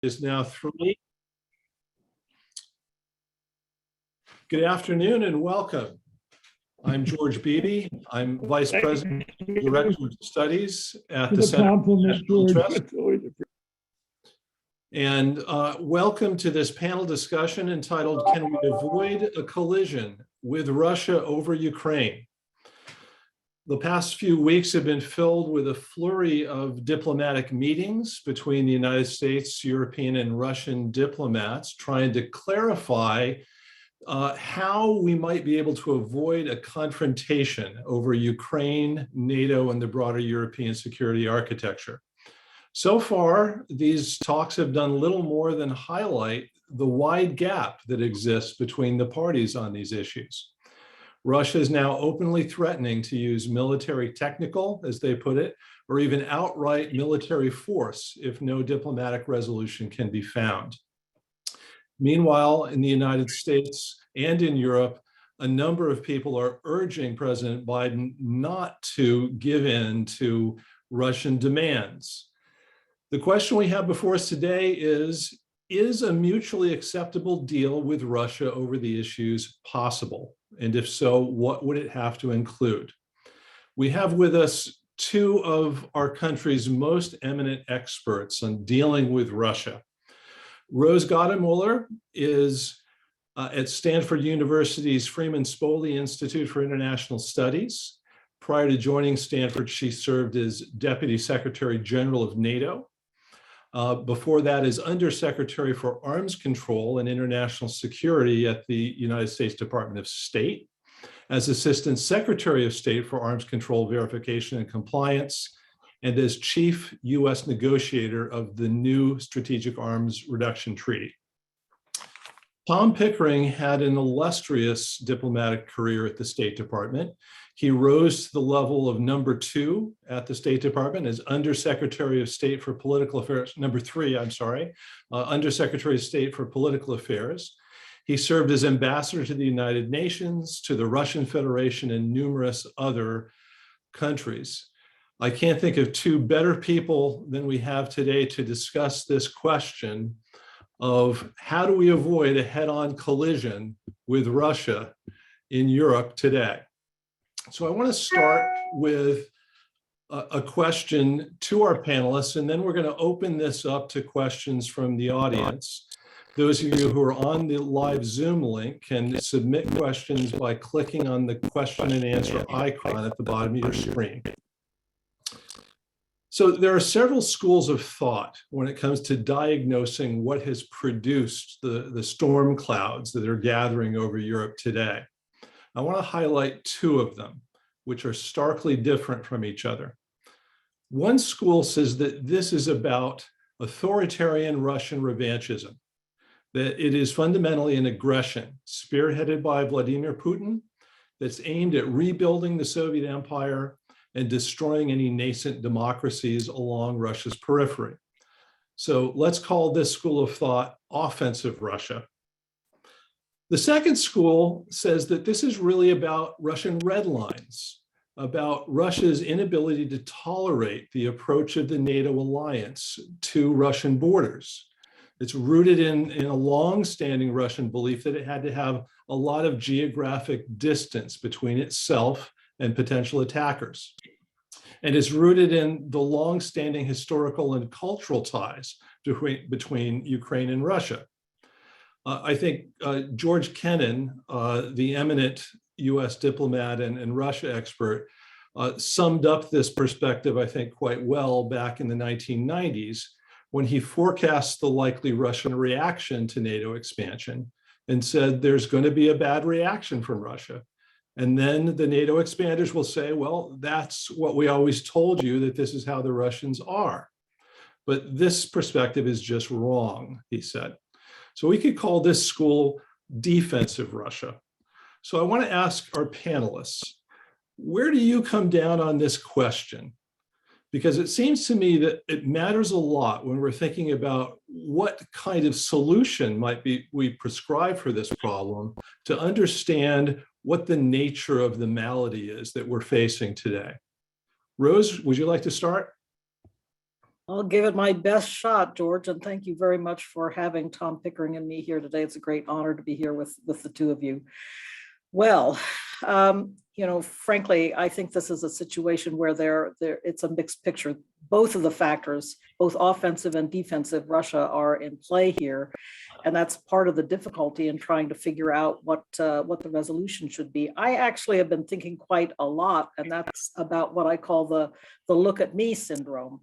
Is now 3. Good afternoon and welcome. I'm George Beebe. I'm Vice President, Director of Studies at the Center for National Interest. And welcome to this panel discussion entitled, "Can we avoid a collision with Russia over Ukraine?" The past few weeks have been filled with a flurry of diplomatic meetings between the United States, European, and Russian diplomats trying to clarify how we might be able to avoid a confrontation over Ukraine, NATO, and the broader European security architecture. So far, these talks have done little more than highlight the wide gap that exists between the parties on these issues. Russia is now openly threatening to use military technical, as they put it, or even outright military force if no diplomatic resolution can be found. Meanwhile, in the United States and in Europe, a number of people are urging President Biden not to give in to Russian demands. The question we have before us today is a mutually acceptable deal with Russia over the issues possible? And if so, what would it have to include? We have with us two of our country's most eminent experts on dealing with Russia. Rose Gottemoeller is at Stanford University's Freeman Spogli Institute for International Studies. Prior to joining Stanford, she served as Deputy Secretary General of NATO. Before that, as Undersecretary for Arms Control and International Security at the United States Department of State, as Assistant Secretary of State for Arms Control Verification and Compliance, and as Chief U.S. Negotiator of the new Strategic Arms Reduction Treaty. Tom Pickering had an illustrious diplomatic career at the State Department. He rose to the level of number 2 at the State Department as Undersecretary of State for Political Affairs, Undersecretary of State for Political Affairs. He served as ambassador to the United Nations, to the Russian Federation, and numerous other countries. I can't think of two better people than we have today to discuss this question of how do we avoid a head-on collision with Russia in Europe today. So I want to start with a question to our panelists, and then we're going to open this up to questions from the audience. Those of you who are on the live Zoom link can submit questions by clicking on the question and answer icon at the bottom of your screen. So there are several schools of thought when it comes to diagnosing what has produced the storm clouds that are gathering over Europe today. I want to highlight two of them, which are starkly different from each other. One school says that this is about authoritarian Russian revanchism, that it is fundamentally an aggression spearheaded by Vladimir Putin that's aimed at rebuilding the Soviet Empire and destroying any nascent democracies along Russia's periphery. So let's call this school of thought offensive Russia. The second school says that this is really about Russian red lines, about Russia's inability to tolerate the approach of the NATO alliance to Russian borders. It's rooted in a long-standing Russian belief that it had to have a lot of geographic distance between itself and potential attackers. And it's rooted in the long-standing historical and cultural ties between Ukraine and Russia. I think George Kennan, the eminent US diplomat and Russia expert, summed up this perspective, I think, quite well back in the 1990s when he forecast the likely Russian reaction to NATO expansion and said there's going to be a bad reaction from Russia. And then the NATO expanders will say, well, that's what we always told you, that this is how the Russians are. But this perspective is just wrong, he said. So we could call this school defensive Russia. So I want to ask our panelists, where do you come down on this question? Because it seems to me that it matters a lot when we're thinking about what kind of solution might we prescribe for this problem to understand what the nature of the malady is that we're facing today. Rose, would you like to start? I'll give it my best shot, George, and thank you very much for having Tom Pickering and me here today. It's a great honor to be here with the two of you. Well, frankly, I think this is a situation where it's a mixed picture. Both of the factors, both offensive and defensive, Russia are in play here, and that's part of the difficulty in trying to figure out what the resolution should be. I actually have been thinking quite a lot, and that's about what I call the look at me syndrome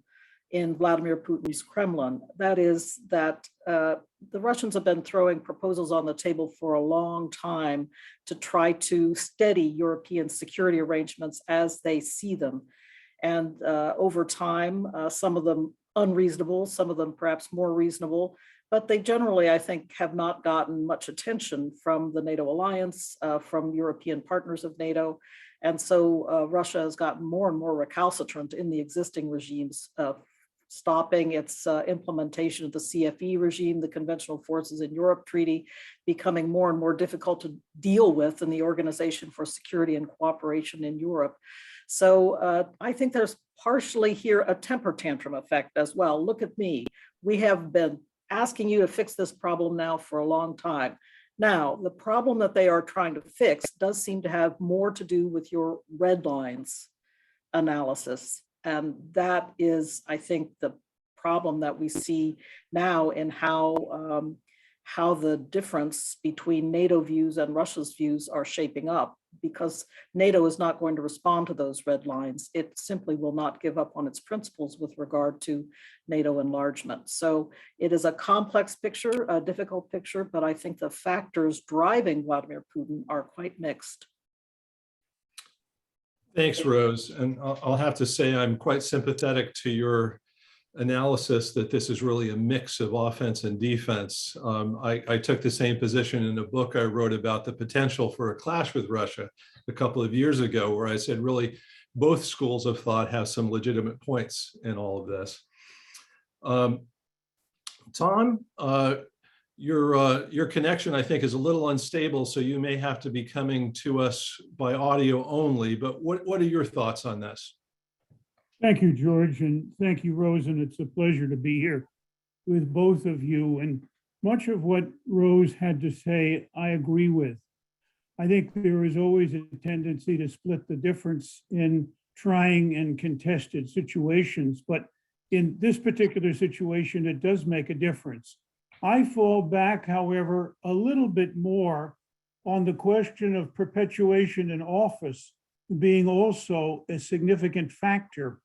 in Vladimir Putin's Kremlin. That is that the Russians have been throwing proposals on the table for a long time to try to steady European security arrangements as they see them. And over time, some of them unreasonable, some of them perhaps more reasonable, but they generally, I think, have not gotten much attention from the NATO alliance, from European partners of NATO. And so Russia has gotten more and more recalcitrant in the existing regimes, stopping its implementation of the CFE regime, the Conventional Forces in Europe Treaty, becoming more and more difficult to deal with in the Organization for Security and Cooperation in Europe. So I think there's partially here a temper tantrum effect as well. Look at me. We have been asking you to fix this problem now for a long time. Now, the problem that they are trying to fix does seem to have more to do with your red lines analysis. And that is, I think, the problem that we see now in how the difference between NATO views and Russia's views are shaping up, because NATO is not going to respond to those red lines. It simply will not give up on its principles with regard to NATO enlargement. So it is a complex picture, a difficult picture, but I think the factors driving Vladimir Putin are quite mixed. Thanks, Rose. And I'll have to say I'm quite sympathetic to your analysis that this is really a mix of offense and defense. I took the same position in a book I wrote about the potential for a clash with Russia a couple of years ago, where I said really both schools of thought have some legitimate points in all of this. Tom, your connection, I think, is a little unstable, so you may have to be coming to us by audio only, but what are your thoughts on this? Thank you, George, and thank you, Rose, and it's a pleasure to be here with both of you. And much of what Rose had to say, I agree with. I think there is always a tendency to split the difference in trying and contested situations, but in this particular situation, it does make a difference. I fall back, however, a little bit more on the question of perpetuation in office being also a significant factor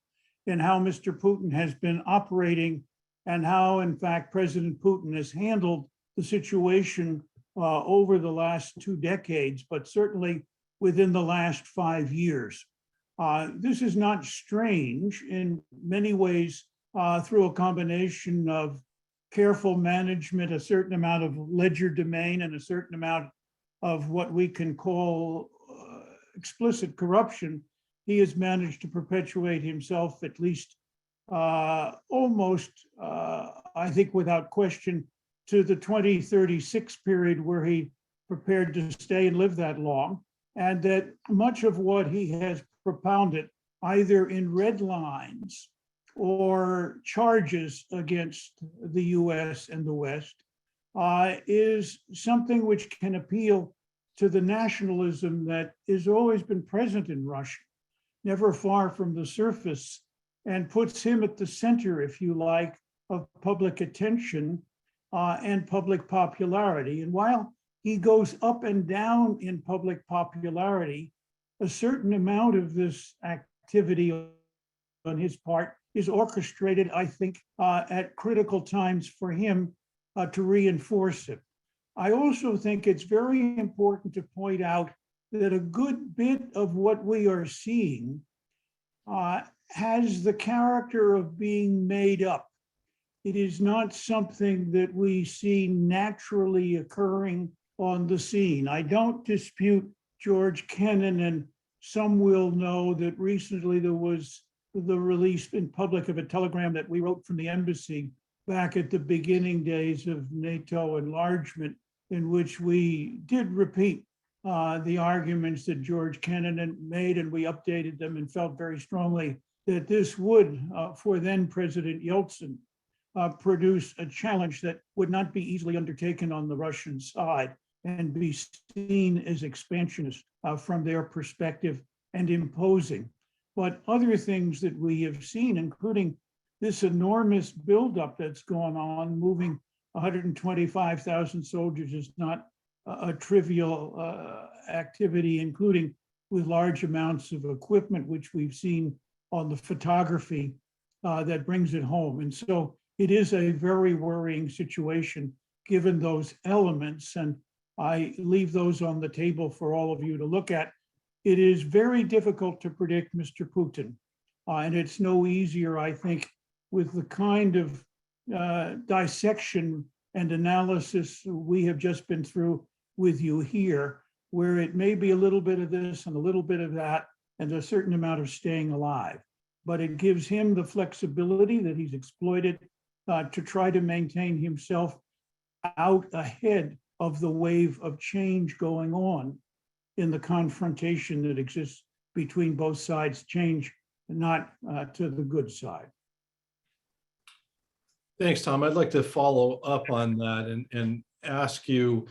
in how Mr. Putin has been operating and how, in fact, President Putin has handled the situation over the last 2 decades, but certainly within the last 5 years. This is not strange in many ways through a combination of careful management, a certain amount of legerdemain, and a certain amount of what we can call explicit corruption. He has managed to perpetuate himself, at least almost, I think without question, to the 2036 period where he prepared to stay and live that long. And that much of what he has propounded, either in red lines or charges against the US and the West, is something which can appeal to the nationalism that has always been present in Russia, never far from the surface, and puts him at the center, if you like, of public attention and public popularity. And while he goes up and down in public popularity, a certain amount of this activity on his part is orchestrated, I think, at critical times for him to reinforce it. I also think it's very important to point out that a good bit of what we are seeing has the character of being made up. It is not something that we see naturally occurring on the scene. I don't dispute George Kennan, and some will know that recently there was the release in public of a telegram that we wrote from the embassy back at the beginning days of NATO enlargement, in which we did repeat the arguments that George Kennan made, and we updated them and felt very strongly that this would, for then President Yeltsin, produce a challenge that would not be easily undertaken on the Russian side and be seen as expansionist from their perspective and imposing. But other things that we have seen, including this enormous buildup that's gone on, moving 125,000 soldiers is not a trivial activity, including with large amounts of equipment, which we've seen on the photography that brings it home. And so it is a very worrying situation given those elements. And I leave those on the table for all of you to look at. It is very difficult to predict Mr. Putin. And it's no easier, I think, with the kind of dissection and analysis we have just been through with you here, where it may be a little bit of this and a little bit of that, and a certain amount of staying alive. But it gives him the flexibility that he's exploited to try to maintain himself out ahead of the wave of change going on in the confrontation that exists between both sides, change not to the good side. Thanks, Tom. I'd like to follow up on that and ask you,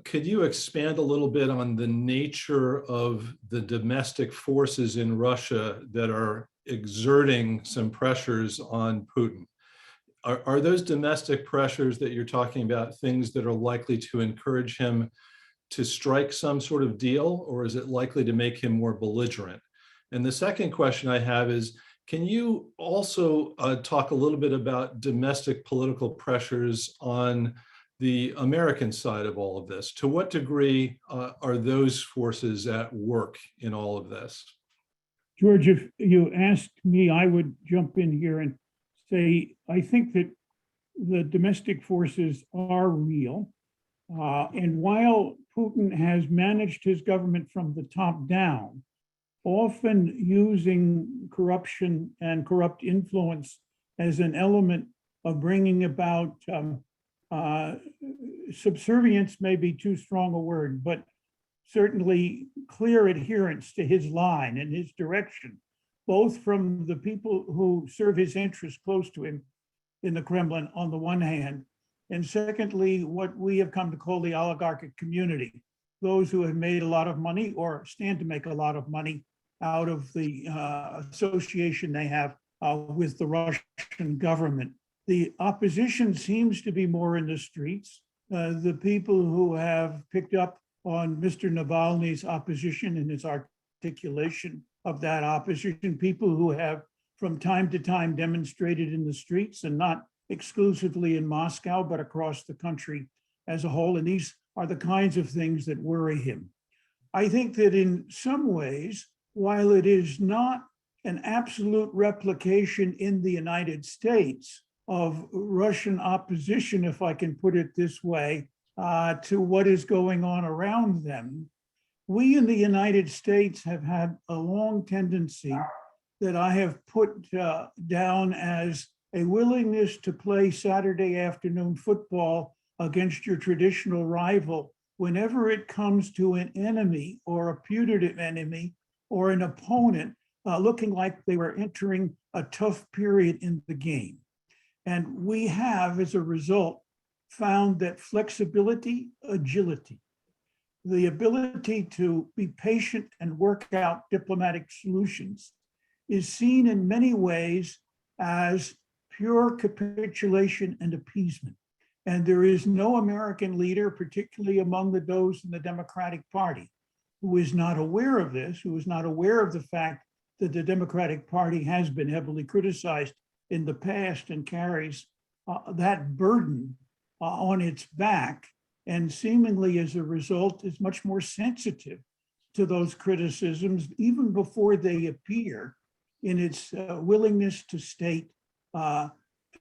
could you expand a little bit on the nature of the domestic forces in Russia that are exerting some pressures on Putin? Are those domestic pressures that you're talking about things that are likely to encourage him to strike some sort of deal, or is it likely to make him more belligerent? And the second question I have is, can you also talk a little bit about domestic political pressures on the American side of all of this? To what degree are those forces at work in all of this? George, if you asked me, I would jump in here and say, I think that the domestic forces are real. And while Putin has managed his government from the top down, often using corruption and corrupt influence as an element of bringing about subservience, may be too strong a word, but certainly clear adherence to his line and his direction, both from the people who serve his interests close to him in the Kremlin on the one hand, and secondly, what we have come to call the oligarchic community, those who have made a lot of money or stand to make a lot of money out of the association they have with the Russian government. The opposition seems to be more in the streets. The people who have picked up on Mr. Navalny's opposition and his articulation of that opposition, people who have from time to time demonstrated in the streets, and not exclusively in Moscow, but across the country as a whole. And these are the kinds of things that worry him. I think that in some ways, while it is not an absolute replication in the United States of Russian opposition, if I can put it this way, to what is going on around them, we in the United States have had a long tendency that I have put down as a willingness to play Saturday afternoon football against your traditional rival whenever it comes to an enemy or a putative enemy or an opponent looking like they were entering a tough period in the game. And we have, as a result, found that flexibility, agility, the ability to be patient and work out diplomatic solutions is seen in many ways as pure capitulation and appeasement. And there is no American leader, particularly among those in the Democratic Party, who is not aware of this, who is not aware of the fact that the Democratic Party has been heavily criticized in the past and carries that burden on its back, and seemingly as a result is much more sensitive to those criticisms even before they appear, in its willingness to state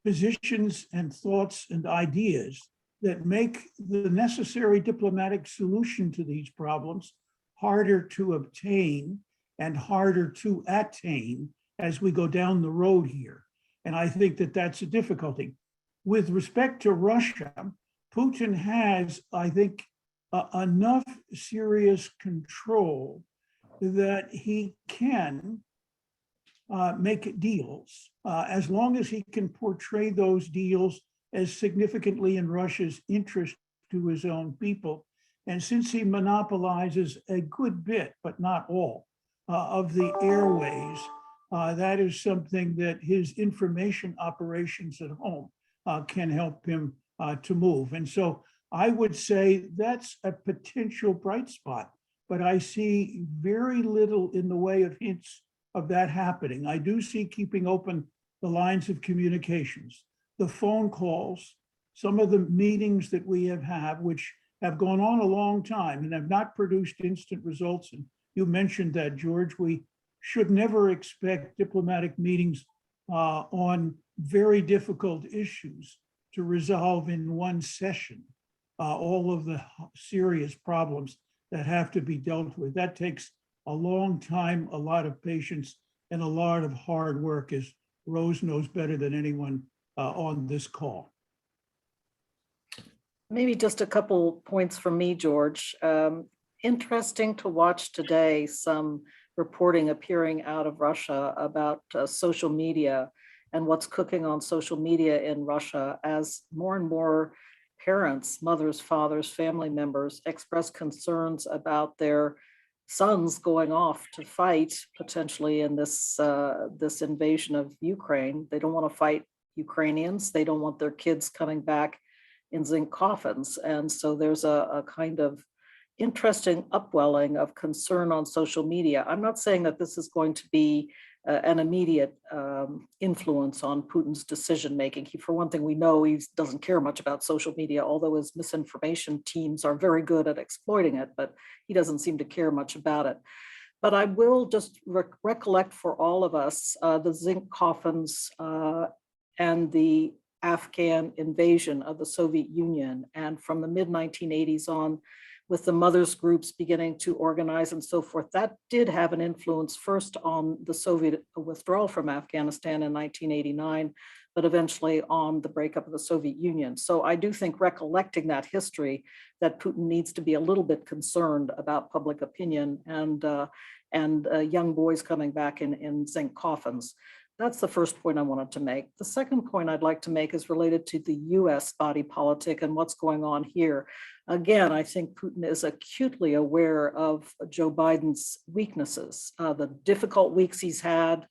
positions and thoughts and ideas that make the necessary diplomatic solution to these problems harder to obtain and harder to attain as we go down the road here. And I think that that's a difficulty. With respect to Russia, Putin has, I think, enough serious control that he can make deals, as long as he can portray those deals as significantly in Russia's interest to his own people. And since he monopolizes a good bit, but not all, of the airways, that is something that his information operations at home can help him to move. And so I would say that's a potential bright spot, but I see very little in the way of hints of that happening. I do see keeping open the lines of communications, the phone calls, some of the meetings that we have had, which have gone on a long time and have not produced instant results. And you mentioned that, George. We should never expect diplomatic meetings on very difficult issues to resolve in one session all of the serious problems that have to be dealt with. That takes a long time, a lot of patience, and a lot of hard work, as Rose knows better than anyone on this call. Maybe just a couple points from me, George. Interesting to watch today some reporting appearing out of Russia about social media and what's cooking on social media in Russia, as more and more parents, mothers, fathers, family members express concerns about their sons going off to fight potentially in this this invasion of Ukraine. They don't want to fight Ukrainians. They don't want their kids coming back in zinc coffins. And so there's a kind of interesting upwelling of concern on social media. I'm not saying that this is going to be an immediate influence on Putin's decision-making. For one thing, we know he doesn't care much about social media, although his misinformation teams are very good at exploiting it, but he doesn't seem to care much about it. But I will just recollect for all of us the zinc coffins and the Afghan invasion of the Soviet Union. And from the mid-1980s on, with the mothers groups beginning to organize and so forth, that did have an influence first on the Soviet withdrawal from Afghanistan in 1989, but eventually on the breakup of the Soviet Union. So I do think, recollecting that history, that Putin needs to be a little bit concerned about public opinion and young boys coming back in zinc coffins. That's the first point I wanted to make. The second point I'd like to make is related to the US body politic and what's going on here. Again, I think Putin is acutely aware of Joe Biden's weaknesses, the difficult weeks he's had,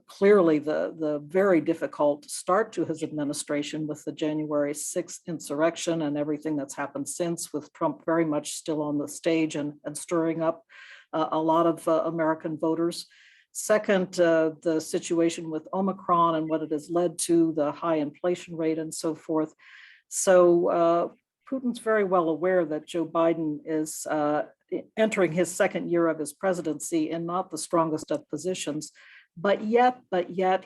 clearly the very difficult start to his administration with the January 6th insurrection and everything that's happened since, with Trump very much still on the stage and stirring up a lot of American voters. Second, the situation with Omicron and what it has led to, the high inflation rate and so forth. So Putin's very well aware that Joe Biden is entering his second year of his presidency in not the strongest of positions, but yet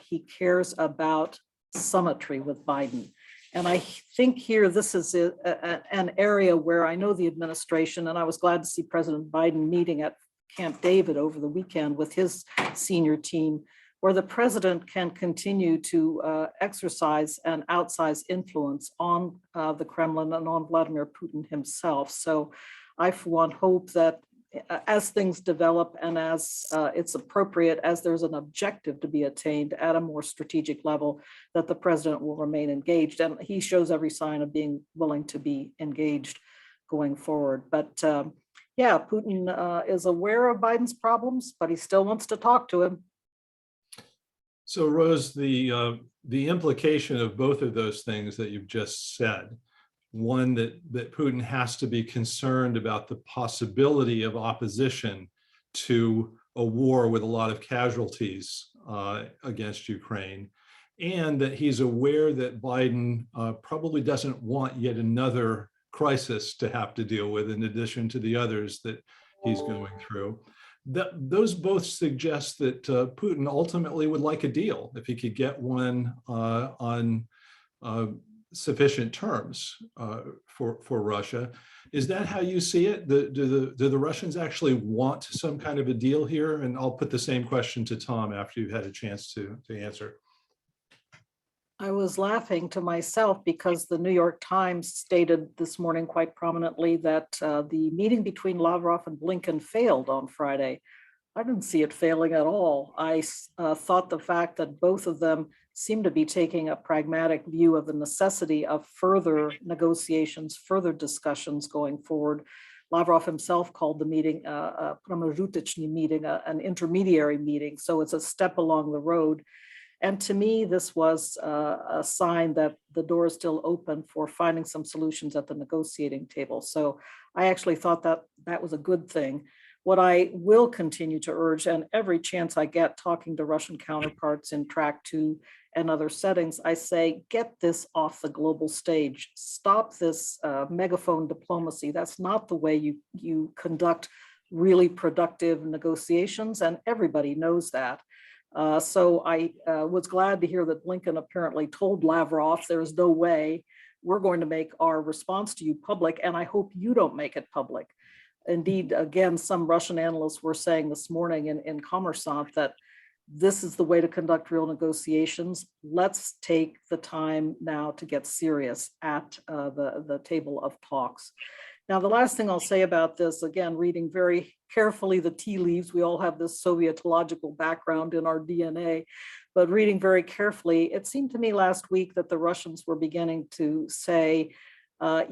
he cares about symmetry with Biden. And I think here, this is an area where I know the administration, and I was glad to see President Biden meeting at Camp David over the weekend with his senior team, where the president can continue to exercise an outsized influence on the Kremlin and on Vladimir Putin himself. So I, for one, hope that as things develop and as it's appropriate, as there's an objective to be attained at a more strategic level, that the president will remain engaged. And he shows every sign of being willing to be engaged going forward. But yeah, Putin is aware of Biden's problems, but he still wants to talk to him. So Rose, the implication of both of those things that you've just said, one, that Putin has to be concerned about the possibility of opposition to a war with a lot of casualties against Ukraine, and that he's aware that Biden probably doesn't want yet another crisis to have to deal with in addition to the others that he's going through. Those both suggest that Putin ultimately would like a deal if he could get one on sufficient terms for Russia. Is that how you see it? Do the Russians actually want some kind of a deal here? And I'll put the same question to Tom after you've had a chance to answer. I was laughing to myself because the New York Times stated this morning quite prominently that the meeting between Lavrov and Blinken failed on Friday. I didn't see it failing at all. I thought the fact that both of them seem to be taking a pragmatic view of the necessity of further negotiations, further discussions going forward. Lavrov himself called the meeting pромежуточный meeting, an intermediary meeting. So it's a step along the road. And to me, this was a sign that the door is still open for finding some solutions at the negotiating table. So I actually thought that that was a good thing. What I will continue to urge, and every chance I get talking to Russian counterparts in Track 2 and other settings, I say, get this off the global stage. Stop this megaphone diplomacy. That's not the way you conduct really productive negotiations, and everybody knows that. So I was glad to hear that Blinken apparently told Lavrov, there's no way we're going to make our response to you public, and I hope you don't make it public. Indeed, again, some Russian analysts were saying this morning in Kommersant that this is the way to conduct real negotiations. Let's take the time now to get serious at the table of talks. Now, the last thing I'll say about this, again, reading very carefully the tea leaves, we all have this Sovietological background in our DNA, but reading very carefully, it seemed to me last week that the Russians were beginning to say,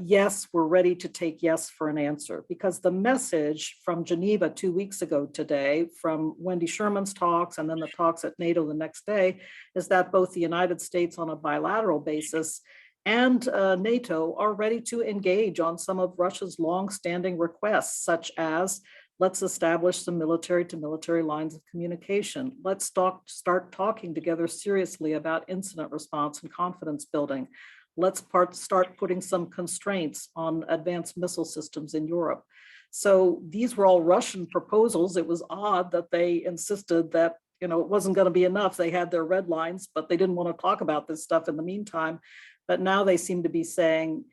yes, we're ready to take yes for an answer, because the message from Geneva 2 weeks ago today, from Wendy Sherman's talks and then the talks at NATO the next day, is that both the United States on a bilateral basis and NATO are ready to engage on some of Russia's longstanding requests, such as let's establish some military to military lines of communication. Let's start talking together seriously about incident response and confidence building. Let's start putting some constraints on advanced missile systems in Europe. So these were all Russian proposals. It was odd that they insisted that it wasn't going to be enough. They had their red lines, but they didn't want to talk about this stuff in the meantime. But now they seem to be saying,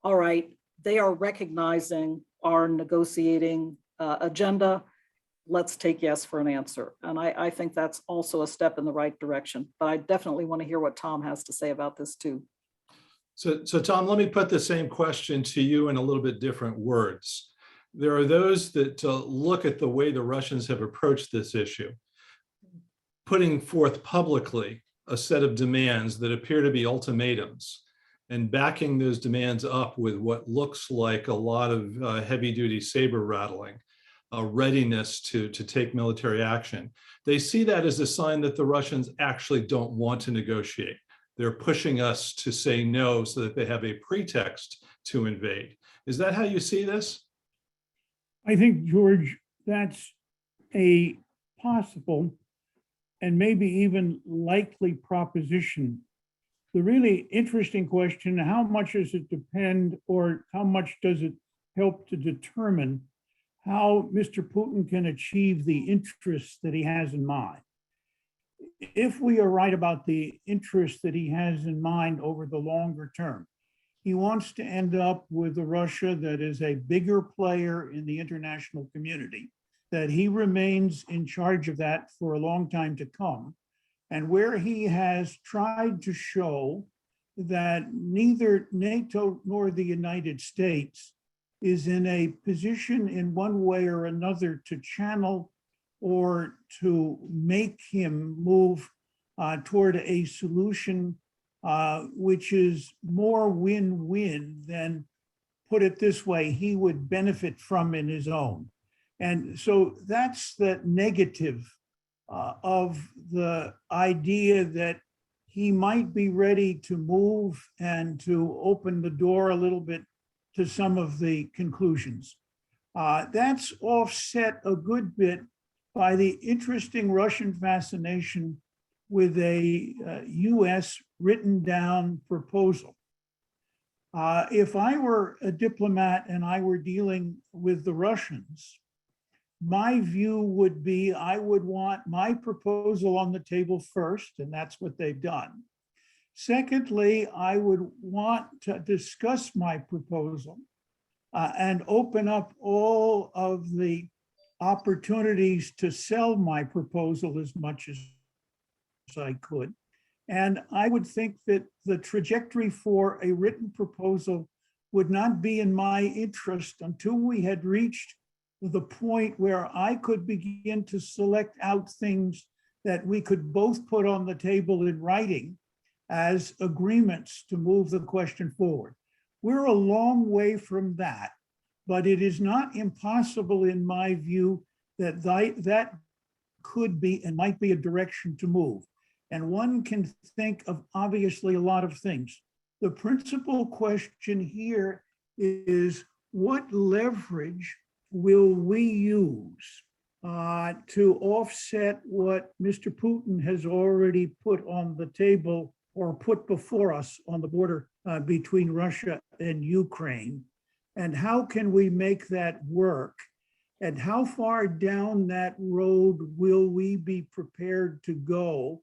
all right, they are recognizing our negotiating agenda. Let's take yes for an answer. And I think that's also a step in the right direction. But I definitely want to hear what Tom has to say about this too. So Tom, let me put the same question to you in a little bit different words. There are those that look at the way the Russians have approached this issue, putting forth publicly a set of demands that appear to be ultimatums and backing those demands up with what looks like a lot of heavy-duty saber rattling, readiness to take military action. They see that as a sign that the Russians actually don't want to negotiate. They're pushing us to say no so that they have a pretext to invade. Is that how you see this? I think, George, that's a possible and maybe even likely proposition. The really interesting question, how much does it depend, or how much does it help to determine how Mr. Putin can achieve the interests that he has in mind? If we are right about the interest that he has in mind over the longer term, he wants to end up with a Russia that is a bigger player in the international community, that he remains in charge of that for a long time to come, and where he has tried to show that neither NATO nor the United States is in a position in one way or another to channel or to make him move toward a solution which is more win-win than, put it this way, he would benefit from in his own. And so that's the negative of the idea that he might be ready to move and to open the door a little bit to some of the conclusions. That's offset a good bit by the interesting Russian fascination with a US written down proposal. If I were a diplomat and I were dealing with the Russians, my view would be I would want my proposal on the table first, and that's what they've done. Secondly, I would want to discuss my proposal and open up all of the opportunities to sell my proposal as much as I could. And I would think that the trajectory for a written proposal would not be in my interest until we had reached the point where I could begin to select out things that we could both put on the table in writing as agreements to move the question forward. We're a long way from that, but it is not impossible in my view that that could be and might be a direction to move. And one can think of obviously a lot of things. The principal question here is what leverage will we use to offset what Mr. Putin has already put on the table or put before us on the border between Russia and Ukraine? And how can we make that work? And how far down that road will we be prepared to go,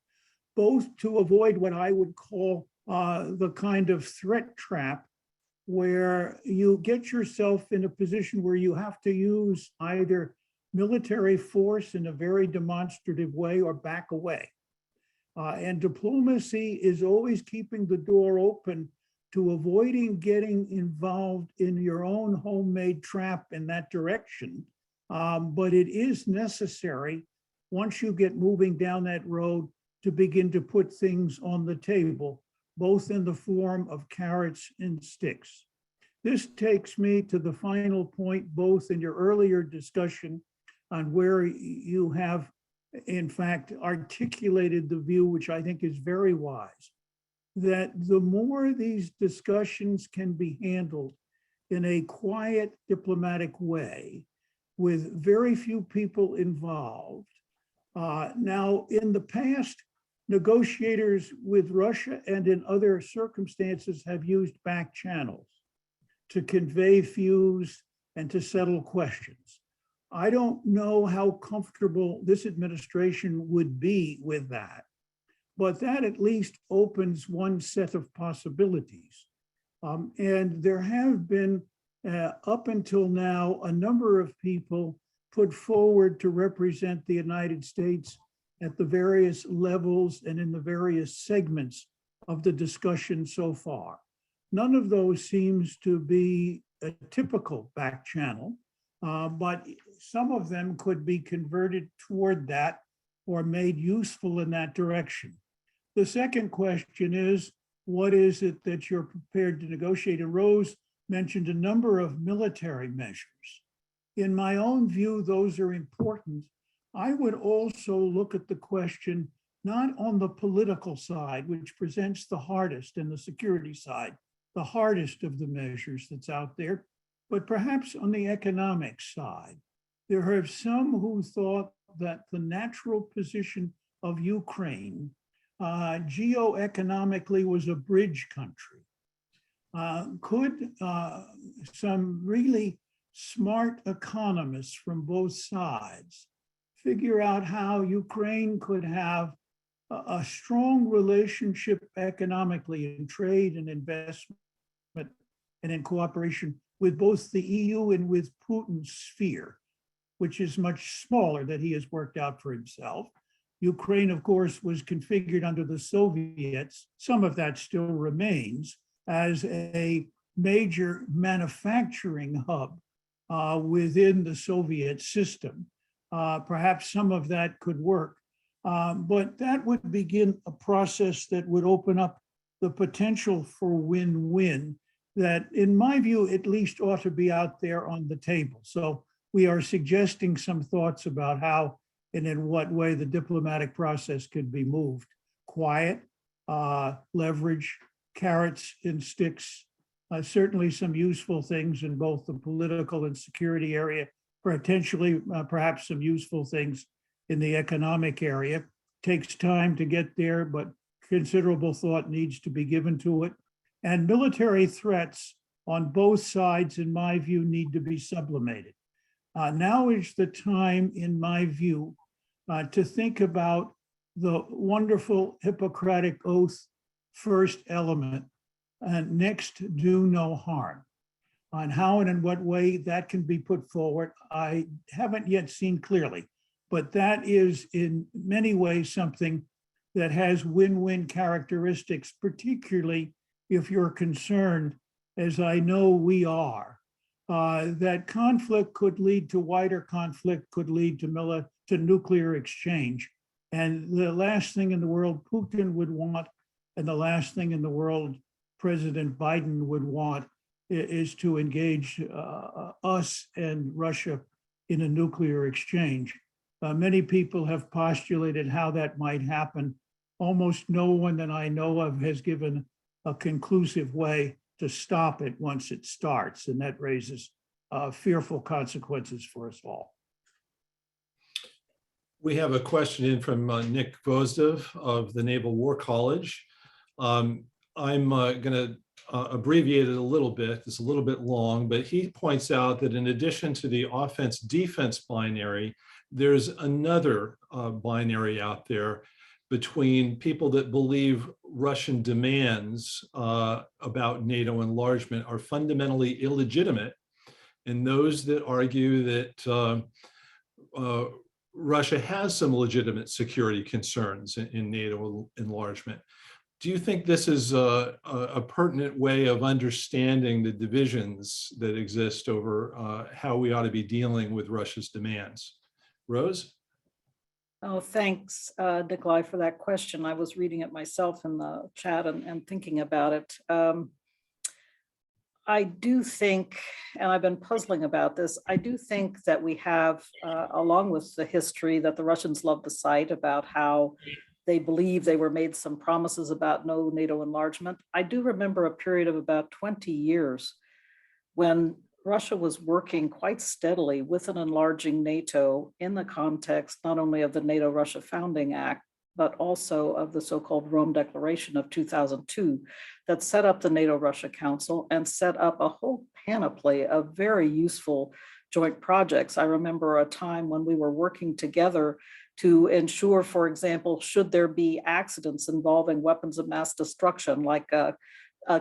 both to avoid what I would call the kind of threat trap where you get yourself in a position where you have to use either military force in a very demonstrative way or back away. And diplomacy is always keeping the door open to avoiding getting involved in your own homemade trap in that direction. But it is necessary, once you get moving down that road, to begin to put things on the table, both in the form of carrots and sticks. This takes me to the final point, both in your earlier discussion on where you have, in fact, articulated the view, which I think is very wise, that the more these discussions can be handled in a quiet, diplomatic way, with very few people involved. Now, in the past, negotiators with Russia and in other circumstances have used back channels to convey views and to settle questions. I don't know how comfortable this administration would be with that, but that at least opens one set of possibilities. And there have been, up until now, a number of people put forward to represent the United States at the various levels and in the various segments of the discussion so far. None of those seems to be a typical back channel, but some of them could be converted toward that or made useful in that direction. The second question is, what is it that you're prepared to negotiate? And Rose mentioned a number of military measures. In my own view, those are important. I would also look at the question, not on the political side, which presents the hardest, and the security side, the hardest of the measures that's out there, but perhaps on the economic side. There are some who thought that the natural position of Ukraine geoeconomically was a bridge country. Could some really smart economists from both sides figure out how Ukraine could have a strong relationship economically in trade and investment and in cooperation with both the EU and with Putin's sphere, which is much smaller that he has worked out for himself. Ukraine, of course, was configured under the Soviets. Some of that still remains as a major manufacturing hub within the Soviet system. Perhaps some of that could work, but that would begin a process that would open up the potential for win-win that, in my view, at least ought to be out there on the table. So we are suggesting some thoughts about how and in what way the diplomatic process could be moved. Quiet, leverage, carrots and sticks, certainly some useful things in both the political and security area, potentially perhaps some useful things in the economic area. Takes time to get there, but considerable thought needs to be given to it. And military threats on both sides, in my view, need to be sublimated. Now is the time, in my view, to think about the wonderful Hippocratic Oath first element, and next, do no harm. On how and in what way that can be put forward, I haven't yet seen clearly, but that is in many ways something that has win-win characteristics, particularly if you're concerned, as I know we are, that conflict could lead to wider conflict, could lead to nuclear exchange. And the last thing in the world Putin would want, and the last thing in the world President Biden would want, is to engage us and Russia in a nuclear exchange. Many people have postulated how that might happen. Almost no one that I know of has given a conclusive way to stop it once it starts, and that raises fearful consequences for us all. We have a question in from Nick Gvozdev of the Naval War College. I'm going to abbreviate it a little bit. It's a little bit long, but he points out that in addition to the offense-defense binary, there's another binary out there between people that believe Russian demands about NATO enlargement are fundamentally illegitimate, and those that argue that Russia has some legitimate security concerns in NATO enlargement. Do you think this is a pertinent way of understanding the divisions that exist over how we ought to be dealing with Russia's demands? Rose? Oh, thanks, Nikolai, for that question. I was reading it myself in the chat and thinking about it. I do think, and I've been puzzling about this, I do think that we have, along with the history that the Russians love to cite about how they believe they were made some promises about no NATO enlargement. I do remember a period of about 20 years when Russia was working quite steadily with an enlarging NATO in the context not only of the NATO-Russia Founding Act, but also of the so-called Rome Declaration of 2002 that set up the NATO-Russia Council and set up a whole panoply of very useful joint projects. I remember a time when we were working together to ensure, for example, should there be accidents involving weapons of mass destruction, like a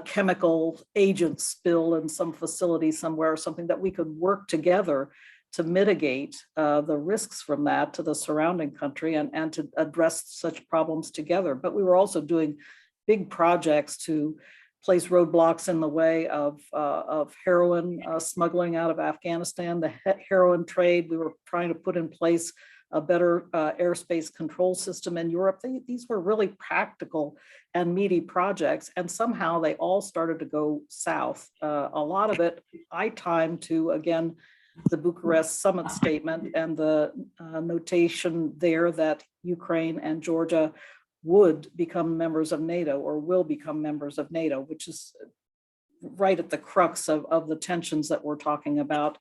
chemical agent spill in some facility somewhere or something, that we could work together to mitigate the risks from that to the surrounding country and to address such problems together. But we were also doing big projects to place roadblocks in the way of heroin smuggling out of Afghanistan, the heroin trade. We were trying to put in place a better airspace control system in Europe. These were really practical and meaty projects, and somehow they all started to go south. A lot of it I timed to, again, the Bucharest summit statement and the notation there that Ukraine and Georgia would become members of NATO or will become members of NATO, which is right at the crux of the tensions that we're talking about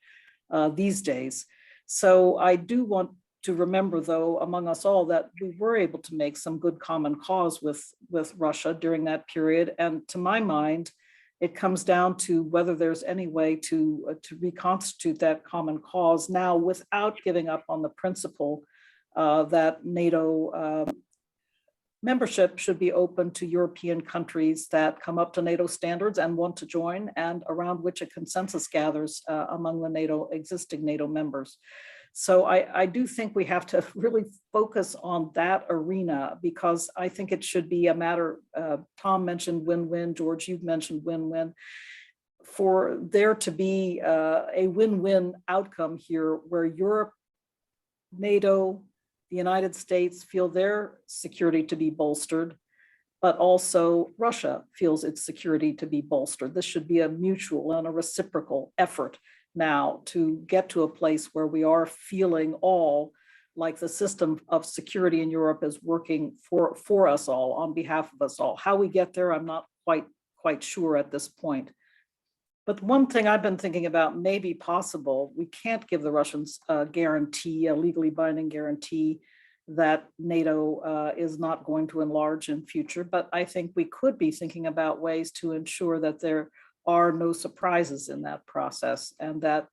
these days. So I do want to remember, though, among us all, that we were able to make some good common cause with Russia during that period. And to my mind, it comes down to whether there's any way to reconstitute that common cause now without giving up on the principle that NATO membership should be open to European countries that come up to NATO standards and want to join, and around which a consensus gathers among the existing NATO members. So I do think we have to really focus on that arena, because I think it should be a matter, Tom mentioned win-win, George, you've mentioned win-win, for there to be a win-win outcome here where Europe, NATO, the United States feel their security to be bolstered, but also Russia feels its security to be bolstered. This should be a mutual and a reciprocal effort now to get to a place where we are feeling all like the system of security in Europe is working for us all, on behalf of us all. How we get there, I'm not quite sure at this point. But one thing I've been thinking about may be possible. We can't give the Russians a guarantee, a legally binding guarantee, that NATO is not going to enlarge in future. But I think we could be thinking about ways to ensure that there are no surprises in that process, and that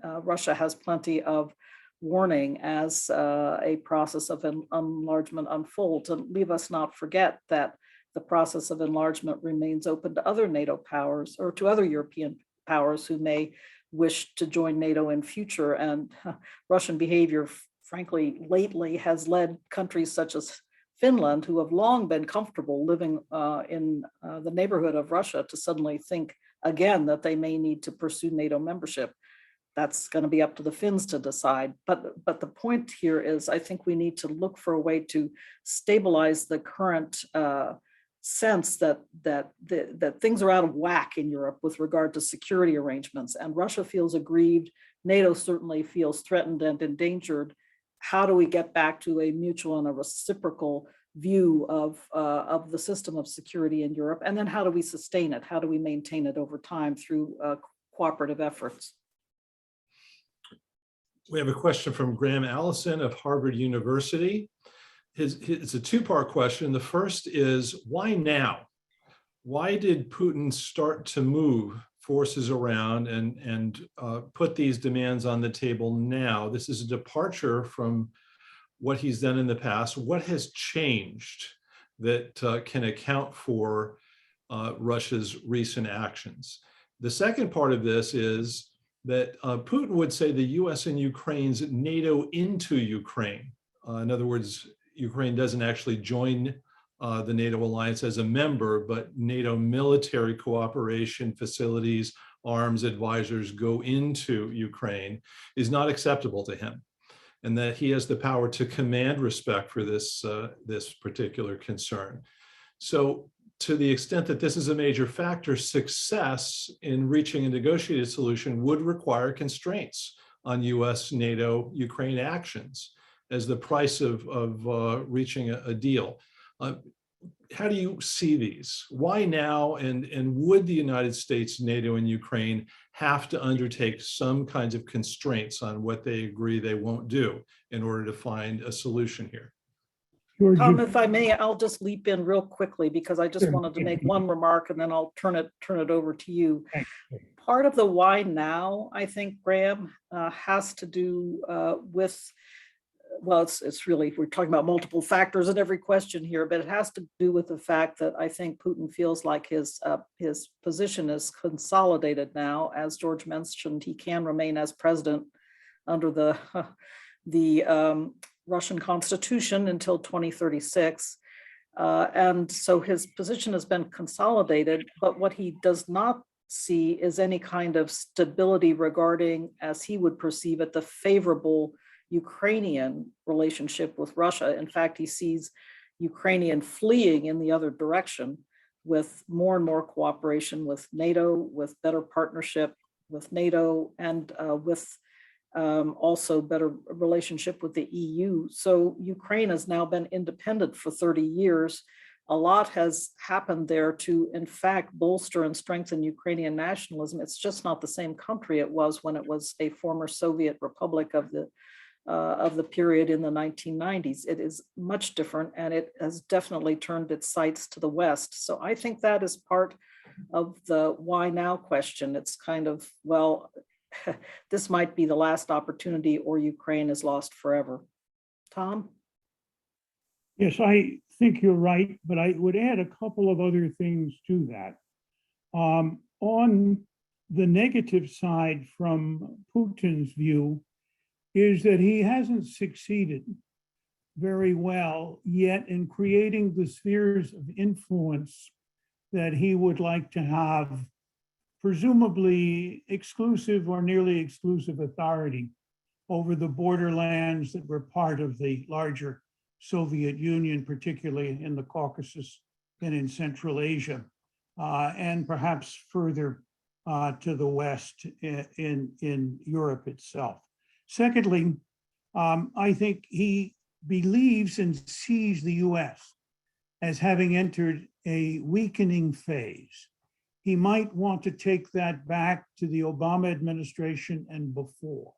Russia has plenty of warning as a process of enlargement unfolds. And leave us not forget that the process of enlargement remains open to other NATO powers or to other European powers who may wish to join NATO in future. And Russian behavior, frankly, lately has led countries such as Finland, who have long been comfortable living in the neighborhood of Russia, to suddenly think again, that they may need to pursue NATO membership. That's going to be up to the Finns to decide. But the point here is, I think we need to look for a way to stabilize the current sense that things are out of whack in Europe with regard to security arrangements, and Russia feels aggrieved. NATO certainly feels threatened and endangered. How do we get back to a mutual and a reciprocal view of the system of security in Europe? And then how do we sustain it? How do we maintain it over time through cooperative efforts? We have a question from Graham Allison of Harvard University. It's a two-part question. The first is, why now? Why did Putin start to move forces around and put these demands on the table now? This is a departure from what he's done in the past. What has changed that can account for Russia's recent actions? The second part of this is that Putin would say the US and Ukraine's NATO into Ukraine. In other words, Ukraine doesn't actually join the NATO alliance as a member, but NATO military cooperation facilities, arms, advisors go into Ukraine, is not acceptable to him, and that he has the power to command respect for this particular concern. So to the extent that this is a major factor, success in reaching a negotiated solution would require constraints on US, NATO, Ukraine actions as the price of reaching a deal. How do you see these? Why now? And would the United States, NATO, and Ukraine have to undertake some kinds of constraints on what they agree they won't do in order to find a solution here? Tom, if I may, I'll just leap in real quickly because I just wanted to make one remark and then I'll turn it over to you. Part of the why now, I think, Graham, has to do with, well, it's really, we're talking about multiple factors in every question here, but it has to do with the fact that I think Putin feels like his position is consolidated now. As George mentioned, he can remain as president under the Russian Constitution until 2036. And so his position has been consolidated, but what he does not see is any kind of stability regarding, as he would perceive it, the favorable Ukrainian relationship with Russia. In fact, he sees Ukrainian fleeing in the other direction with more and more cooperation with NATO, with better partnership with NATO, and with also better relationship with the EU. So Ukraine has now been independent for 30 years. A lot has happened there to, in fact, bolster and strengthen Ukrainian nationalism. It's just not the same country it was when it was a former Soviet republic of the period in the 1990s. It is much different, and it has definitely turned its sights to the West. So I think that is part of the why now question. It's kind of, well, this might be the last opportunity or Ukraine is lost forever. Tom? Yes, I think you're right, but I would add a couple of other things to that. On the negative side from Putin's view is that he hasn't succeeded very well yet in creating the spheres of influence that he would like to have, presumably exclusive or nearly exclusive authority over the borderlands that were part of the larger Soviet Union, particularly in the Caucasus and in Central Asia, and perhaps further to the West in Europe itself. Secondly, I think he believes and sees the US as having entered a weakening phase. He might want to take that back to the Obama administration and before.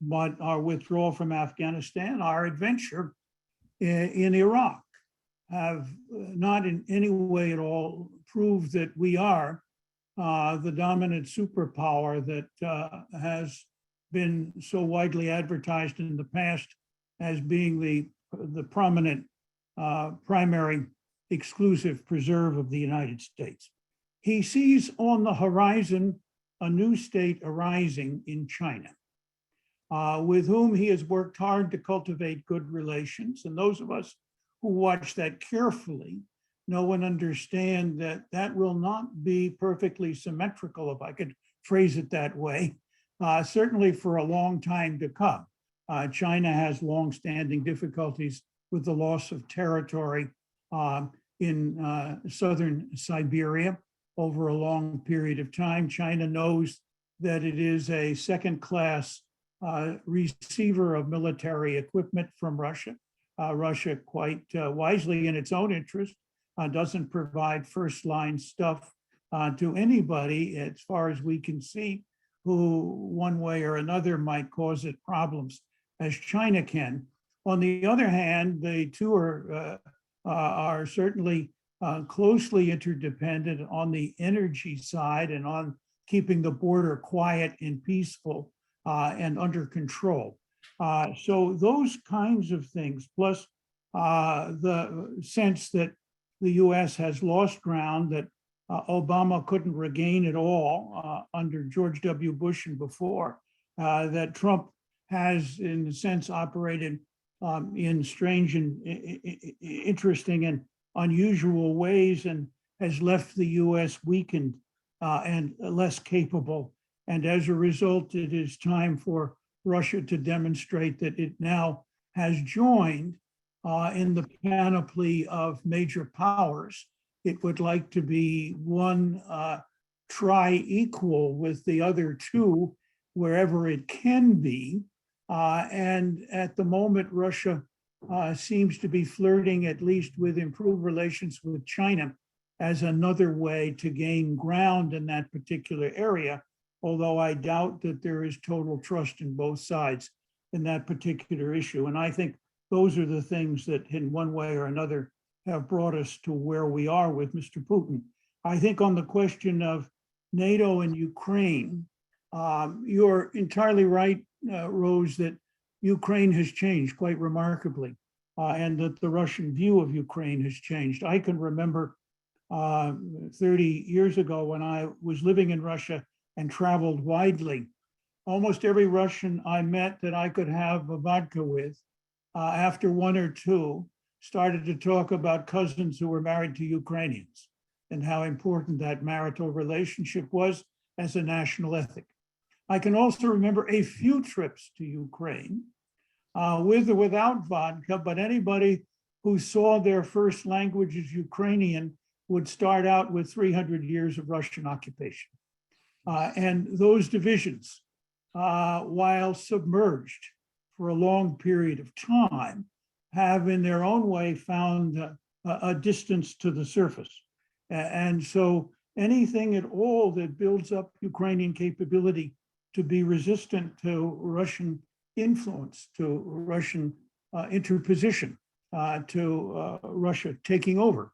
But our withdrawal from Afghanistan, our adventure in Iraq, have not in any way at all proved that we are the dominant superpower that has been so widely advertised in the past as being the prominent primary exclusive preserve of the United States. He sees on the horizon a new state arising in China, with whom he has worked hard to cultivate good relations. And those of us who watch that carefully know and understand that that will not be perfectly symmetrical, if I could phrase it that way, certainly for a long time to come. China has longstanding difficulties with the loss of territory in southern Siberia over a long period of time. China knows that it is a second-class receiver of military equipment from Russia. Russia, quite wisely in its own interest, doesn't provide first-line stuff to anybody, as far as we can see, who one way or another might cause it problems, as China can. On the other hand, the two are certainly closely interdependent on the energy side and on keeping the border quiet and peaceful and under control. So those kinds of things, plus the sense that the US has lost ground that Obama couldn't regain at all under George W. Bush and before, that Trump has, in a sense, operated in strange and interesting and unusual ways and has left the US weakened and less capable. And as a result, it is time for Russia to demonstrate that it now has joined in the panoply of major powers. It would like to be one tri-equal with the other two wherever it can be. And at the moment, Russia seems to be flirting at least with improved relations with China as another way to gain ground in that particular area, although I doubt that there is total trust in both sides in that particular issue. And I think those are the things that in one way or another have brought us to where we are with Mr. Putin. I think on the question of NATO and Ukraine, you're entirely right, Rose, that Ukraine has changed quite remarkably, and that the Russian view of Ukraine has changed. I can remember 30 years ago when I was living in Russia and traveled widely, almost every Russian I met that I could have a vodka with, after one or two, started to talk about cousins who were married to Ukrainians and how important that marital relationship was as a national ethic. I can also remember a few trips to Ukraine, with or without vodka, but anybody who saw their first language as Ukrainian would start out with 300 years of Russian occupation. And those divisions, while submerged for a long period of time, have in their own way found a distance to the surface. And so anything at all that builds up Ukrainian capability to be resistant to Russian influence, to Russian interposition, to Russia taking over,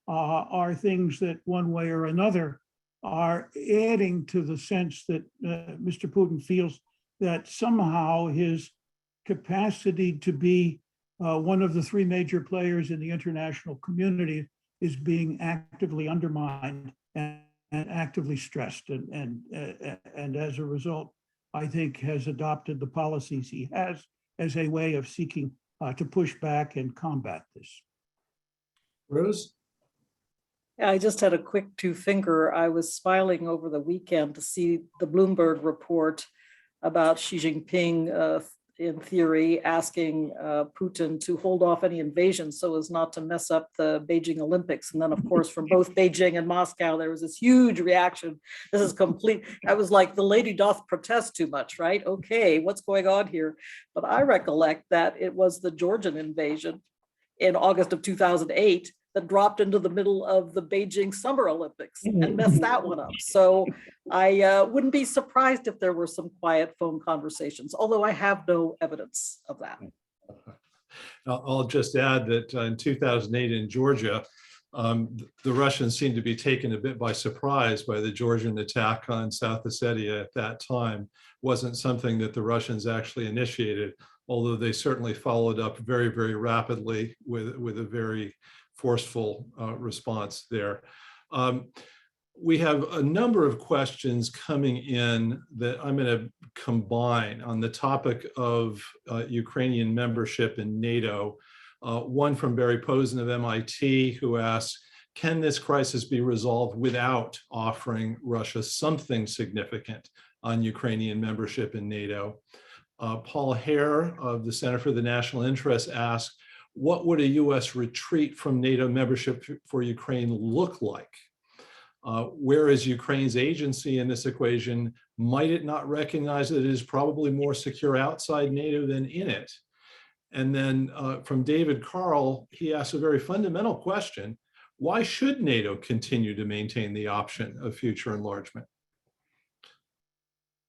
are things that one way or another are adding to the sense that Mr. Putin feels that somehow his capacity to be one of the three major players in the international community is being actively undermined and actively stressed. And as a result, I think has adopted the policies he has as a way of seeking to push back and combat this. Rose? Yeah, I just had a quick two-finger. I was smiling over the weekend to see the Bloomberg report about Xi Jinping, in theory, asking Putin to hold off any invasion so as not to mess up the Beijing Olympics. And then, of course, from both Beijing and Moscow, there was this huge reaction. This is complete. I was like, the lady doth protest too much, right? Okay, what's going on here? But I recollect that it was the Georgian invasion in August of 2008 that dropped into the middle of the Beijing Summer Olympics and messed that one up. So I wouldn't be surprised if there were some quiet phone conversations, although I have no evidence of that. I'll just add that in 2008 in Georgia, the Russians seemed to be taken a bit by surprise by the Georgian attack on South Ossetia at that time. Wasn't something that the Russians actually initiated, although they certainly followed up very, very rapidly with a very forceful response there. We have a number of questions coming in that I'm going to combine on the topic of Ukrainian membership in NATO. One from Barry Posen of MIT, who asks, can this crisis be resolved without offering Russia something significant on Ukrainian membership in NATO? Paul Hare of the Center for the National Interest asked, what would a US retreat from NATO membership for Ukraine look like? Where is Ukraine's agency in this equation? Might it not recognize that it is probably more secure outside NATO than in it? And then from David Carl, he asked a very fundamental question. Why should NATO continue to maintain the option of future enlargement?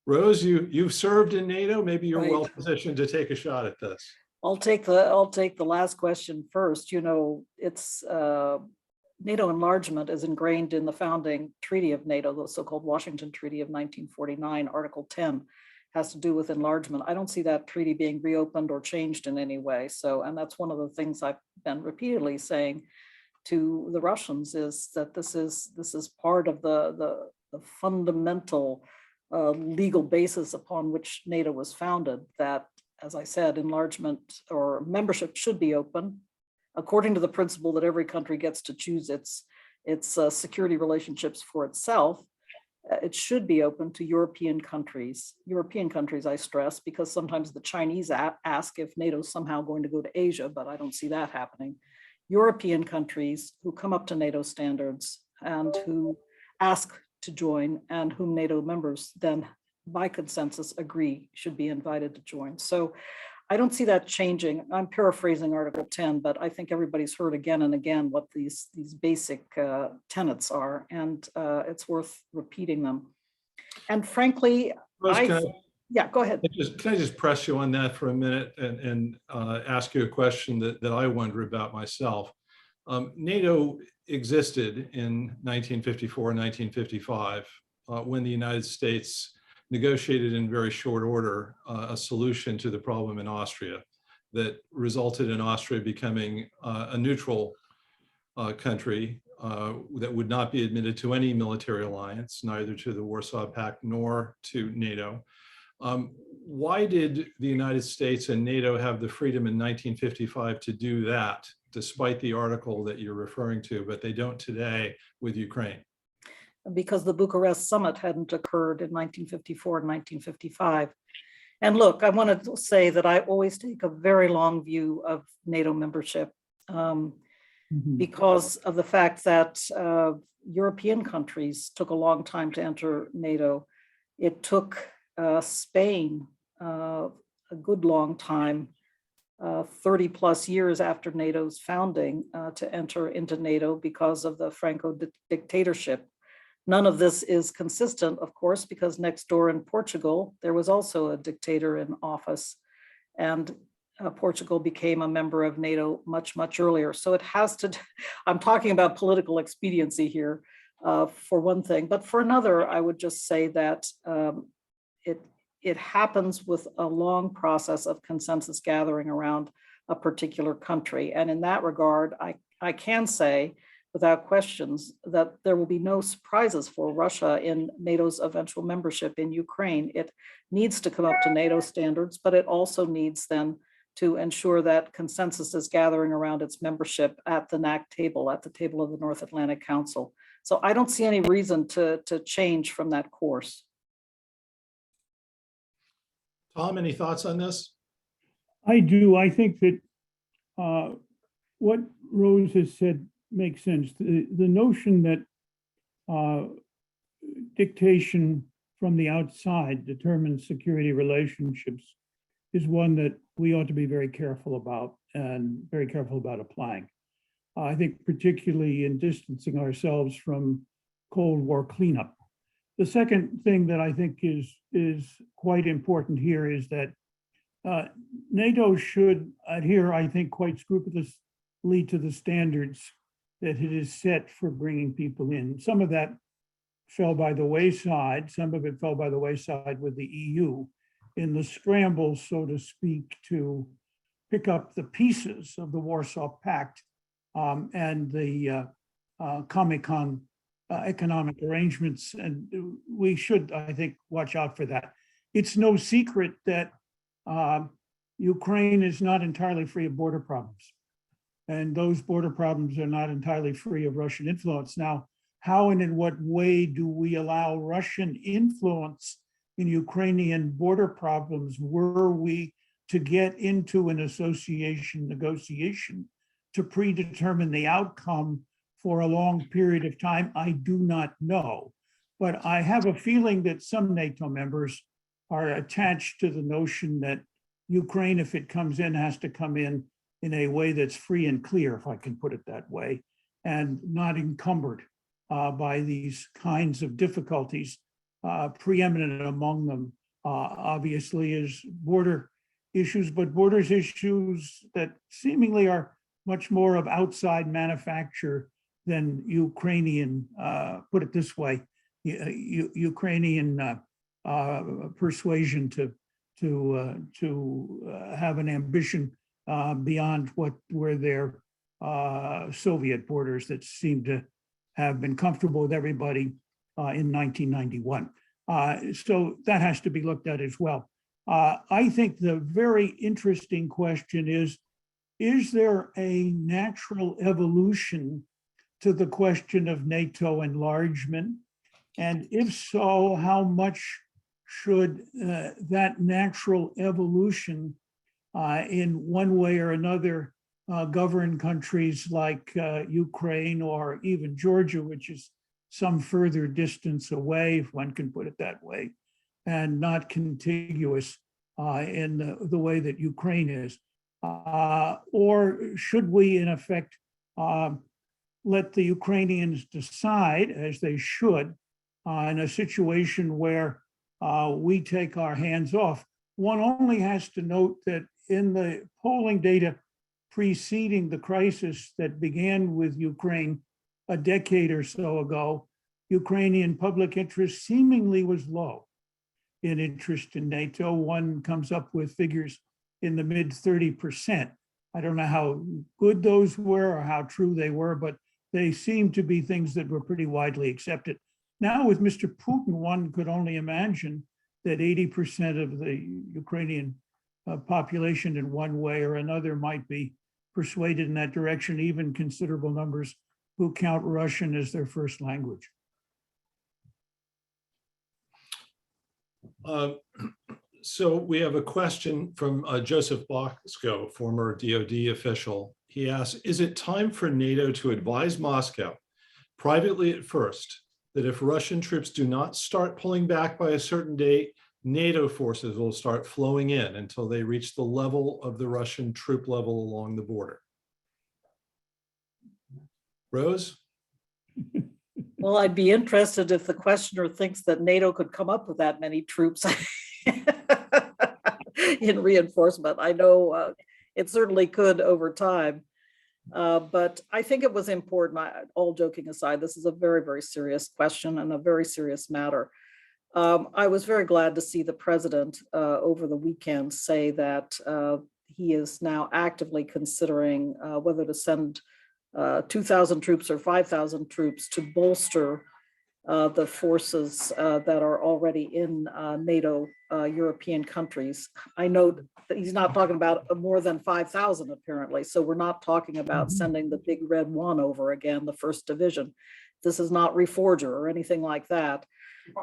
Rose, you've served in NATO. Maybe you're Right. well positioned to take a shot at this. I'll take the last question first. You know, it's NATO enlargement is ingrained in the founding treaty of NATO, the so-called Washington Treaty of 1949, Article 10 has to do with enlargement. I don't see that treaty being reopened or changed in any way. So, and that's one of the things I've been repeatedly saying to the Russians is that this is part of the fundamental legal basis upon which NATO was founded, that, as I said, enlargement or membership should be open according to the principle that every country gets to choose its security relationships for itself. It should be open to European countries, I stress, because sometimes the Chinese ask if NATO is somehow going to go to Asia, but I don't see that happening. European countries who come up to NATO standards and who ask to join and whom NATO members then by consensus agree should be invited to join. So I don't see that changing. I'm paraphrasing Article 10, but I think everybody's heard again and again what these basic tenets are, and it's worth repeating them. And frankly, Rose, yeah, go ahead. Can I just press you on that for a minute and ask you a question that I wonder about myself? NATO existed in 1954 and 1955 when the United States negotiated in very short order a solution to the problem in Austria that resulted in Austria becoming a neutral country that would not be admitted to any military alliance, neither to the Warsaw Pact nor to NATO. Why did the United States and NATO have the freedom in 1955 to do that, despite the article that you're referring to, but they don't today with Ukraine? Because the Bucharest summit hadn't occurred in 1954 and 1955. And look, I want to say that I always take a very long view of NATO membership because of the fact that European countries took a long time to enter NATO. It took Spain a good long time, 30 plus years after NATO's founding, to enter into NATO because of the Franco dictatorship. None of this is consistent, of course, because next door in Portugal, there was also a dictator in office, and Portugal became a member of NATO much, much earlier. So it has to, I'm talking about political expediency here for one thing, but for another, I would just say that it happens with a long process of consensus gathering around a particular country. And in that regard, I can say, without questions, that there will be no surprises for Russia in NATO's eventual membership in Ukraine. It needs to come up to NATO standards, but it also needs then to ensure that consensus is gathering around its membership at the NAC table, at the table of the North Atlantic Council. So I don't see any reason to change from that course. Tom, any thoughts on this? I do. I think that what Rose has said makes sense. The notion that dictation from the outside determines security relationships is one that we ought to be very careful about and very careful about applying. I think particularly in distancing ourselves from Cold War cleanup. The second thing that I think is quite important here is that NATO should adhere, I think, quite scrupulously to the standards that it is set for bringing people in. Some of that fell by the wayside. Some of it fell by the wayside with the EU in the scramble, so to speak, to pick up the pieces of the Warsaw Pact and the Comecon economic arrangements. And we should, I think, watch out for that. It's no secret that Ukraine is not entirely free of border problems. and those border problems are not entirely free of Russian influence. Now, how and in what way do we allow Russian influence in Ukrainian border problems were we to get into an association negotiation to predetermine the outcome for a long period of time? I do not know. But I have a feeling that some NATO members are attached to the notion that Ukraine, if it comes in, has to come in a way that's free and clear, if I can put it that way, and not encumbered by these kinds of difficulties. Preeminent among them, obviously, is border issues, but borders issues that seemingly are much more of outside manufacture than Ukrainian, put it this way, Ukrainian persuasion to have an ambition beyond what were their Soviet borders that seem to have been comfortable with everybody in 1991. So that has to be looked at as well. I think the very interesting question is there a natural evolution to the question of NATO enlargement? And if so, how much should that natural evolution in one way or another govern countries like Ukraine or even Georgia, which is some further distance away, if one can put it that way, and not contiguous in the way that Ukraine is? Or should we, in effect, let the Ukrainians decide, as they should, in a situation where we take our hands off? One only has to note that in the polling data preceding the crisis that began with Ukraine a decade or so ago, Ukrainian public interest seemingly was low in interest in NATO. One comes up with figures in the mid 30%. I don't know how good those were or how true they were, but they seem to be things that were pretty widely accepted. Now with Mr. Putin, one could only imagine that 80% of the Ukrainian population in one way or another might be persuaded in that direction, even considerable numbers who count Russian as their first language. So we have a question from Joseph Bosco, former DoD official. He asks, is it time for NATO to advise Moscow, privately at first, that if Russian troops do not start pulling back by a certain date, NATO forces will start flowing in until they reach the level of the Russian troop level along the border? Rose? Well, I'd be interested if the questioner thinks that NATO could come up with that many troops in reinforcement. I know it certainly could over time, but I think it was important, all joking aside, this is a very, very serious question and a very serious matter. I was very glad to see the president over the weekend say that he is now actively considering whether to send 2,000 troops or 5,000 troops to bolster the forces that are already in NATO European countries. I note that he's not talking about more than 5,000 apparently. So we're not talking about sending the big red one over again, the first division. This is not Reforger or anything like that.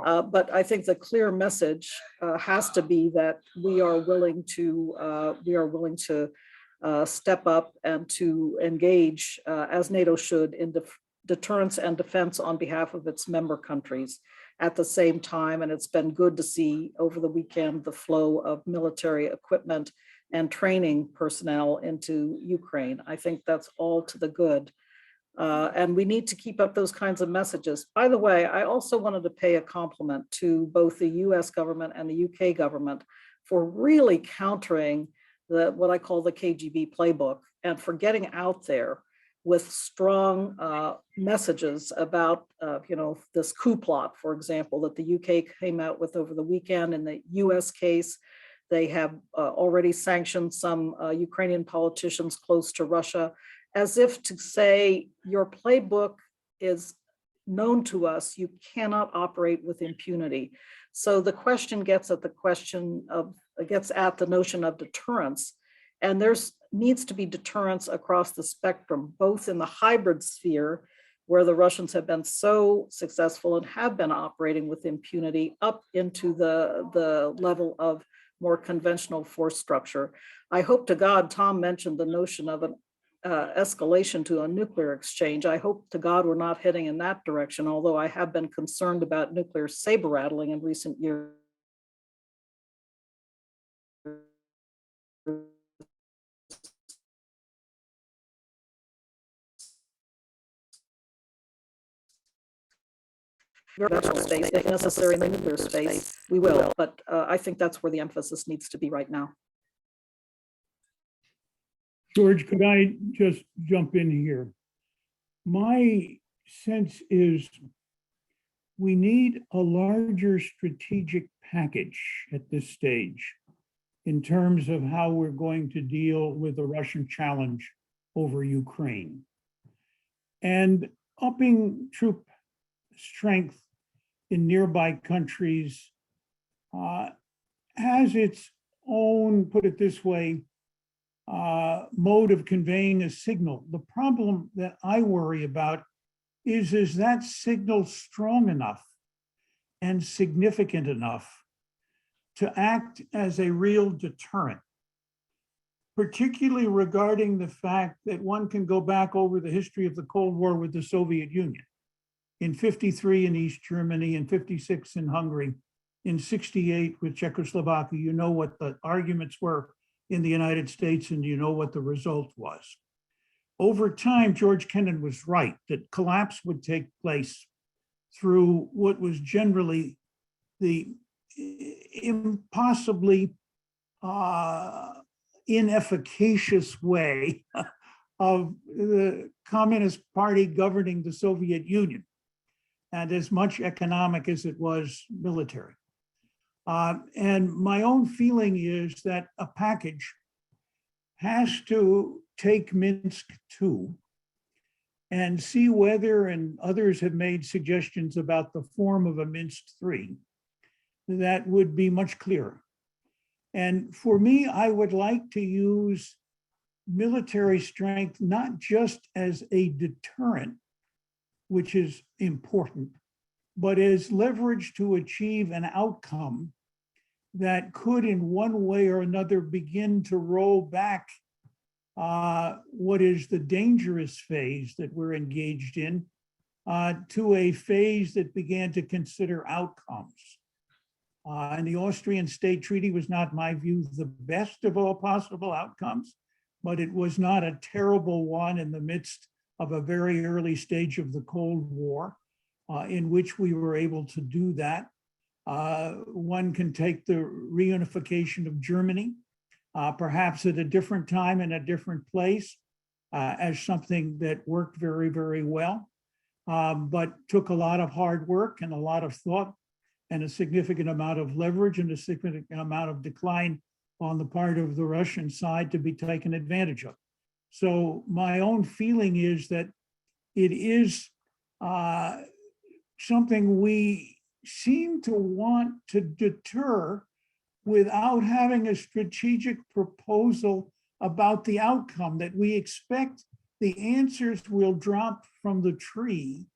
But I think the clear message has to be that we are willing to step up and to engage, as NATO should, in deterrence and defense on behalf of its member countries at the same time. And it's been good to see over the weekend the flow of military equipment and training personnel into Ukraine. I think that's all to the good. And we need to keep up those kinds of messages. By the way, I also wanted to pay a compliment to both the US government and the UK government for really countering what I call the KGB playbook, and for getting out there with strong messages about, this coup plot, for example, that the UK came out with over the weekend. In the US case, they have already sanctioned some Ukrainian politicians close to Russia, as if to say, your playbook is known to us, you cannot operate with impunity. So the question gets at the notion of deterrence. And there's needs to be deterrence across the spectrum, both in the hybrid sphere, where the Russians have been so successful and have been operating with impunity, up into the level of more conventional force structure. I hope to God, Tom mentioned the notion of an escalation to a nuclear exchange. I hope to God we're not heading in that direction, although I have been concerned about nuclear saber rattling in recent years. Space, if necessary in the nuclear space, we will. But I think that's where the emphasis needs to be right now. George, could I just jump in here? My sense is we need a larger strategic package at this stage in terms of how we're going to deal with the Russian challenge over Ukraine. And upping troop strength in nearby countries has its own, put it this way, mode of conveying a signal. The problem that I worry about is that signal strong enough and significant enough to act as a real deterrent, particularly regarding the fact that one can go back over the history of the Cold War with the Soviet Union. In 53 in East Germany, in 56 in Hungary, in 68 with Czechoslovakia, you know what the arguments were in the United States and you know what the result was. Over time, George Kennan was right that collapse would take place through what was generally the impossibly inefficacious way of the Communist Party governing the Soviet Union, and as much economic as it was military. And my own feeling is that a package has to take Minsk II and see whether, and others have made suggestions about the form of a Minsk III, that would be much clearer. And for me, I would like to use military strength not just as a deterrent, which is important, but as leverage to achieve an outcome that could in one way or another begin to roll back what is the dangerous phase that we're engaged in to a phase that began to consider outcomes. And the Austrian State Treaty was not, in my view, the best of all possible outcomes, but it was not a terrible one in the midst of a very early stage of the Cold War, in which we were able to do that. One can take the reunification of Germany, perhaps at a different time in a different place, as something that worked very, very well, but took a lot of hard work and a lot of thought and a significant amount of leverage and a significant amount of decline on the part of the Russian side to be taken advantage of. So my own feeling is that it is something we seem to want to deter without having a strategic proposal about the outcome, that we expect the answers will drop from the tree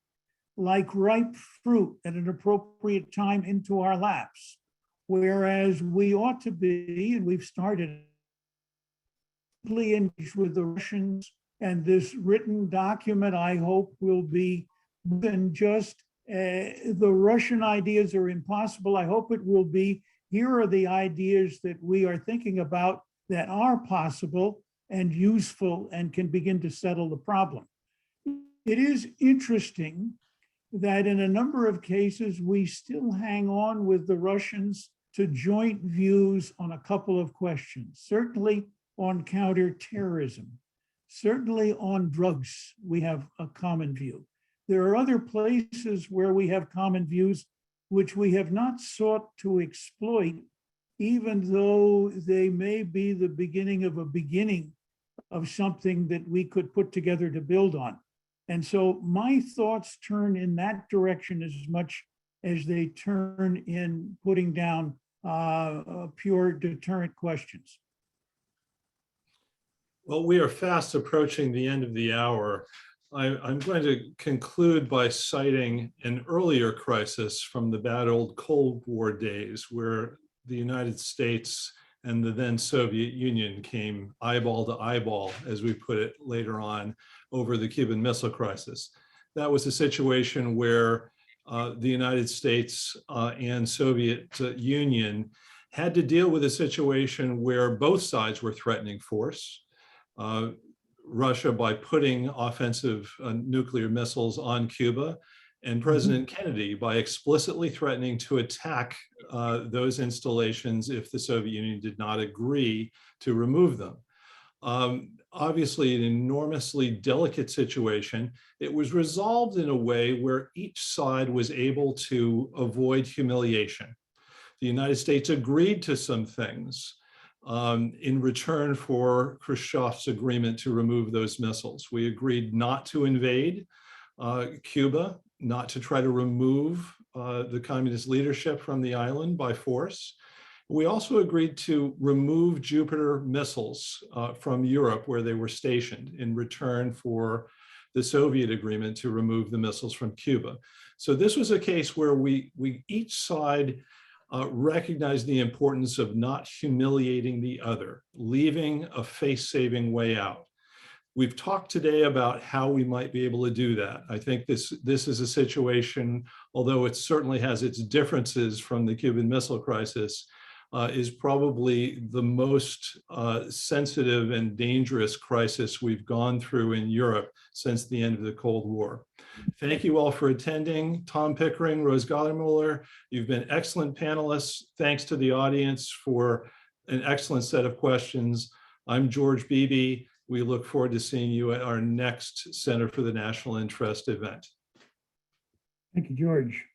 like ripe fruit at an appropriate time into our laps. Whereas we ought to be, and we've started, engaged with the Russians, and this written document, I hope, will be more than just the Russian ideas are impossible. I hope it will be, here are the ideas that we are thinking about that are possible and useful and can begin to settle the problem. It is interesting that in a number of cases, we still hang on with the Russians to joint views on a couple of questions, certainly on counterterrorism, certainly on drugs, we have a common view. There are other places where we have common views which we have not sought to exploit, even though they may be the beginning of something that we could put together to build on. And so my thoughts turn in that direction as much as they turn in putting down pure deterrent questions. Well, we are fast approaching the end of the hour. I'm going to conclude by citing an earlier crisis from the bad old Cold War days, where the United States and the then Soviet Union came eyeball to eyeball, as we put it later on, over the Cuban Missile Crisis. That was a situation where the United States and Soviet Union had to deal with a situation where both sides were threatening force. Russia by putting offensive nuclear missiles on Cuba, and President Kennedy by explicitly threatening to attack those installations if the Soviet Union did not agree to remove them. Obviously, an enormously delicate situation. It was resolved in a way where each side was able to avoid humiliation. The United States agreed to some things in return for Khrushchev's agreement to remove those missiles. We agreed not to invade Cuba, not to try to remove the communist leadership from the island by force. We also agreed to remove Jupiter missiles from Europe where they were stationed in return for the Soviet agreement to remove the missiles from Cuba. So this was a case where we each side recognized the importance of not humiliating the other, leaving a face-saving way out. We've talked today about how we might be able to do that. I think this is a situation, although it certainly has its differences from the Cuban Missile Crisis, is probably the most sensitive and dangerous crisis we've gone through in Europe since the end of the Cold War. Thank you all for attending. Tom Pickering, Rose Gottermuller, you've been excellent panelists. Thanks to the audience for an excellent set of questions. I'm George Beebe. We look forward to seeing you at our next Center for the National Interest event. Thank you, George.